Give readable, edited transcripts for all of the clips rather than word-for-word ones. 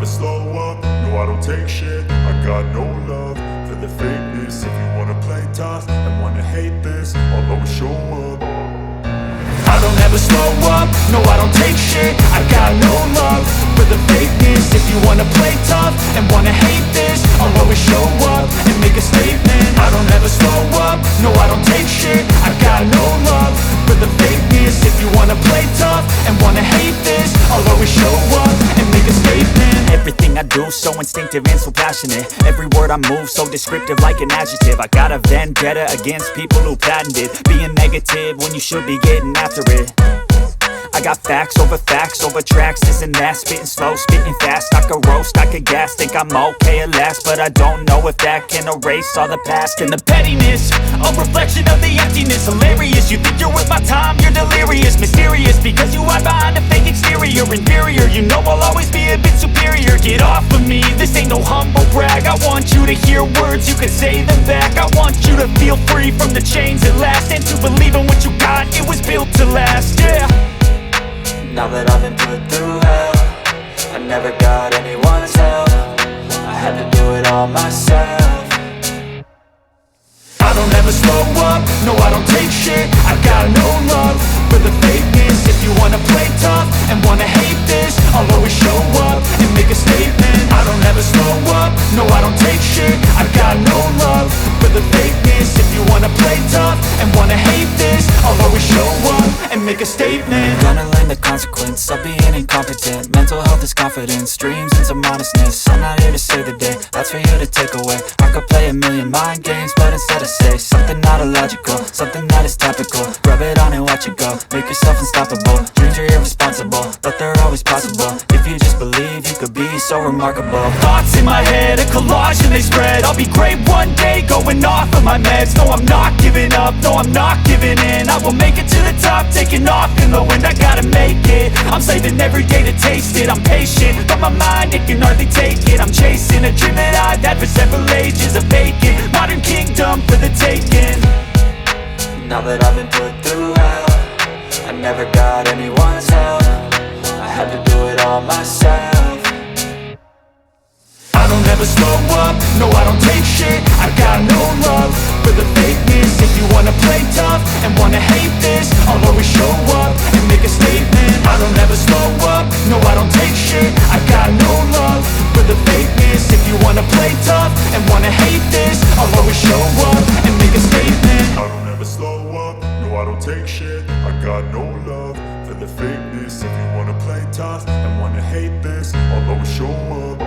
slow up, no I don't take shit. I got no love for the fakeness. If you wanna play tough and wanna hate this, I'll always show up. I don't ever slow up, no I don't take shit. I got no love for the fakeness. If you wanna play tough and wanna hate this, I'll always show up and make a statement. I don't ever slow up, no I don't take shit. I got no love for the fakeness. If you wanna play tough and wanna hate this, I'll always show up and make a statement. Everything I do so instinctive and so passionate. Every word I move so descriptive like an adjective. I got a vendetta against people who patented being negative when you should be getting after it. I got facts over tracks, this and that. Spitting slow, spitting fast, I could roast, I could gas. Think I'm okay at last, but I don't know if that can erase all the past. And the pettiness, a reflection of the emptiness. Hilarious, you think you're worth my time, you're delirious. Mysterious, because you hide behind a fake exterior. Inferior, you know I'll always be a bit superior. Get off of me, this ain't no humble brag. I want you to hear words, you can say them back. I want you to feel free from the chains at last, and to believe in what you got, it was built to last, yeah. Now that I've been put through hell, I never got anyone's help. I had to do it all myself. I don't ever slow up, no I don't take shit. I got no love for the fakeness. If you wanna play tough and wanna hate this, I'll always show up and make a statement. I don't ever slow up, no I don't take shit. I got no love for the fakeness. If you wanna play tough and wanna hate this, I'll always show up and make a statement. Gonna learn the consequence of being incompetent. Mental health is confidence, dreams and some honestness. I'm not here to save the day, that's for you to take away. I could play a million mind games, but instead I say something not illogical, something that is topical. Rub it on and watch it go, make yourself unstoppable. Dreams are irresponsible, but they're always possible. If you just believe, you could be so remarkable. Thoughts in my head, a collage and they spread. I'll be great one day, going off of my meds. No, I'm not giving up, no, I'm not giving in. I will make it to the top, taking off in the wind. I gotta make it, I'm saving every day to taste it. I'm patient, but my mind, it can hardly take it. I'm chasing a dream that I've had for several ages. A vacant, modern kingdom for the taking. Now that I've been put through hell, I never got anyone's help. I had to do it all myself. I don't ever slow up, no I don't take shit. I got no love for the fakeness. If you wanna play tough and wanna hate this, I'll always show up and make a statement. I don't ever slow up, no I don't take shit. I got no love for the fakeness. If you wanna play tough and wanna hate this, I'll always show up and make a statement. I don't ever slow up, no I don't take shit. I got no love for the fakeness. If you wanna play tough and wanna hate this, I'll always show up.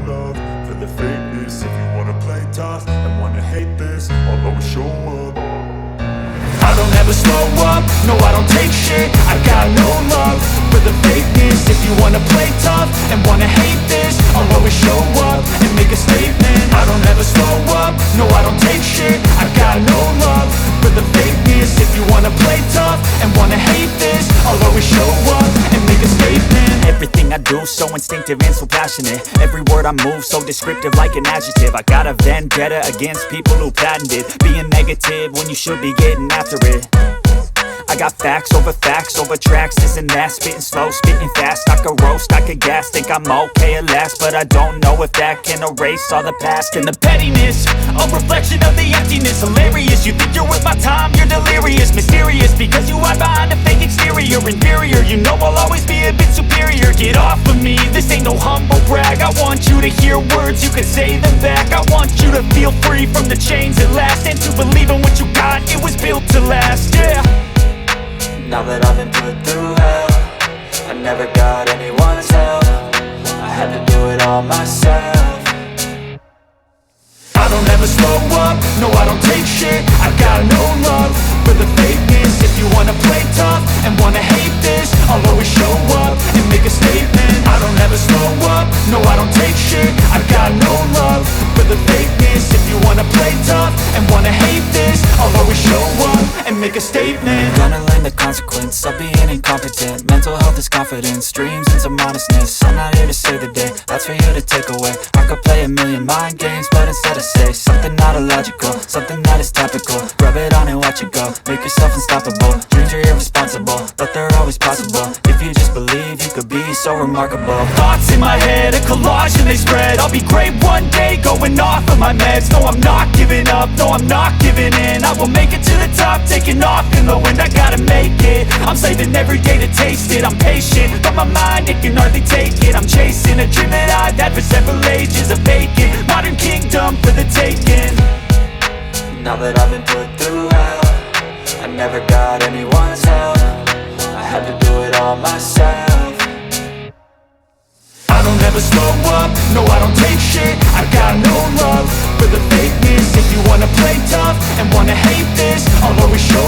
Love for the fakeness. If you wanna play tough and wanna hate this, I'll always show up. I don't ever slow up, no I don't take shit. I got no love for the fakeness. If you wanna play tough and wanna hate this, I'll always show up and make a statement. I don't ever slow up, no I don't take shit. I got no love for the fakeness. If you wanna play tough and wanna hate this, I'll always show up and make a statement. Everything I do so instinctive and so passionate. Every word I move so descriptive like an adjective. I got a vendetta against people who patented being negative when you should be getting after it. I got facts over tracks, this and that. Spitting slow, spitting fast, I could roast, I could gas. Think I'm okay at last, but I don't know if that can erase all the past. And the pettiness, a reflection of the emptiness. Hilarious, you think you're worth my time, you're delirious. Mysterious, because you hide behind a fake exterior. Inferior, you know I'll always be a bit superior. Get off of me, this ain't no humble brag. I want you to hear words, you can say them back. I want you to feel free from the chains at last, and to believe in what you got, it was built to last, yeah. Now that I've been put through hell, I never got anyone's help. I had to do it all myself. I don't ever slow up, no I don't take shit. I got no love for the fakeness. If you wanna play tough and wanna hate this, I'll always show up and make a statement. I don't ever slow up, no I don't take shit. I got no love for the fakeness. If you wanna play tough and wanna hate this, I'll always show up and make a statement. Gonna learn the consequence of being incompetent. Mental health is confidence, confidence, dreams and some honestness. I'm not here to save the day, that's for you to take away. I could play a million mind games, but instead I say something not illogical, something that is topical. Rub it on and watch it go, make yourself unstoppable. Dreams are irresponsible, but they're always possible. If you just believe, you could be so remarkable. Thoughts in my head, a collage and they spread. I'll be great one day, going off of my meds. No, I'm not giving up, no, I'm not giving in. I will make it to the top, taking off in the wind. I gotta make it, I'm saving every day to taste it. I'm patient, but my mind, it can hardly take it. I'm chasing a dream that I've had for several ages. A vacant, modern kingdom for the taking. Now that I've been put through hell, I never got anyone's help. I had to do it all myself. I don't ever slow up, no I don't take shit. I got no love for the fakeness. If you wanna play tough and wanna hate this, I'll always show